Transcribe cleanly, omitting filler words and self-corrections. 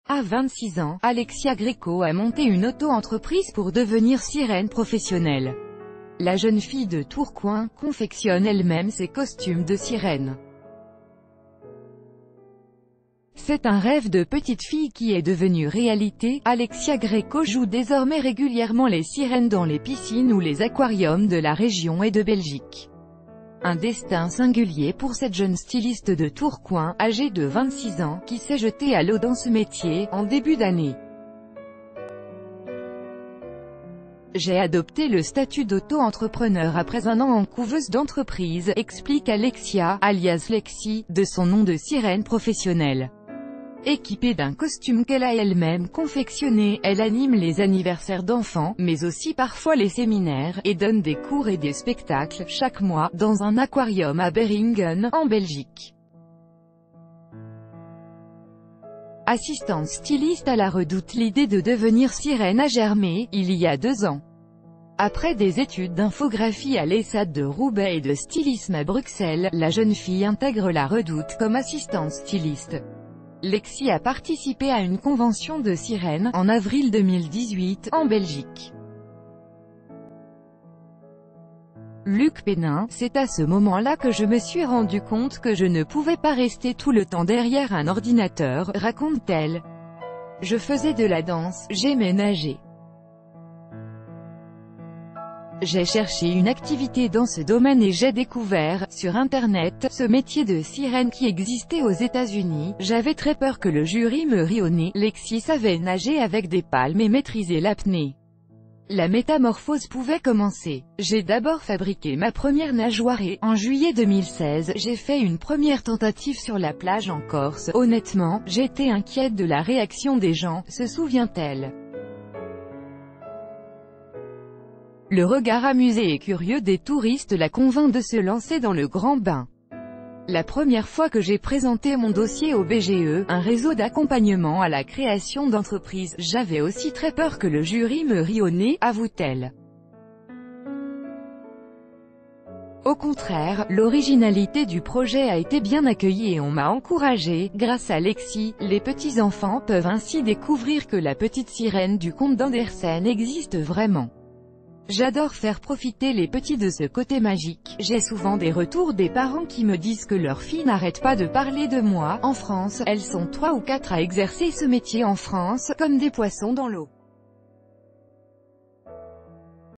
À 26 ans, Alexia Greco a monté une auto-entreprise pour devenir sirène professionnelle. La jeune fille de Tourcoing confectionne elle-même ses costumes de sirène. C'est un rêve de petite fille qui est devenu réalité. Alexia Greco joue désormais régulièrement les sirènes dans les piscines ou les aquariums de la région et de Belgique. Un destin singulier pour cette jeune styliste de Tourcoing, âgée de 26 ans, qui s'est jetée à l'eau dans ce métier, en début d'année. J'ai adopté le statut d'auto-entrepreneur après un an en couveuse d'entreprise, explique Alexia, alias Lexi, de son nom de sirène professionnelle. Équipée d'un costume qu'elle a elle-même confectionné, elle anime les anniversaires d'enfants, mais aussi parfois les séminaires, et donne des cours et des spectacles, chaque mois, dans un aquarium à Beringen, en Belgique. Assistante styliste à la Redoute, l'idée de devenir sirène a germé, il y a 2 ans. Après des études d'infographie à l'ESAD de Roubaix et de stylisme à Bruxelles, la jeune fille intègre la Redoute comme assistante styliste. Lexi a participé à une convention de sirènes, en avril 2018, en Belgique. Luc Pénin, c'est à ce moment-là que je me suis rendu compte que je ne pouvais pas rester tout le temps derrière un ordinateur, raconte-t-elle. Je faisais de la danse, j'aimais nager. J'ai cherché une activité dans ce domaine et j'ai découvert, sur Internet, ce métier de sirène qui existait aux États-Unis. J'avais très peur que le jury me rie au nez. Lexi savait nager avec des palmes et maîtriser l'apnée. La métamorphose pouvait commencer. J'ai d'abord fabriqué ma première nageoire et, en juillet 2016, j'ai fait une première tentative sur la plage en Corse. Honnêtement, j'étais inquiète de la réaction des gens, se souvient-elle. Le regard amusé et curieux des touristes la convainc de se lancer dans le grand bain. La première fois que j'ai présenté mon dossier au BGE, un réseau d'accompagnement à la création d'entreprises, j'avais aussi très peur que le jury me rie au nez, avoue-t-elle. Au contraire, l'originalité du projet a été bien accueillie et on m'a encouragée. Grâce à Lexi, les petits-enfants peuvent ainsi découvrir que la petite sirène du conte d'Andersen existe vraiment. J'adore faire profiter les petits de ce côté magique. J'ai souvent des retours des parents qui me disent que leurs filles n'arrêtent pas de parler de moi. En France, elles sont 3 ou 4 à exercer ce métier en France, comme des poissons dans l'eau.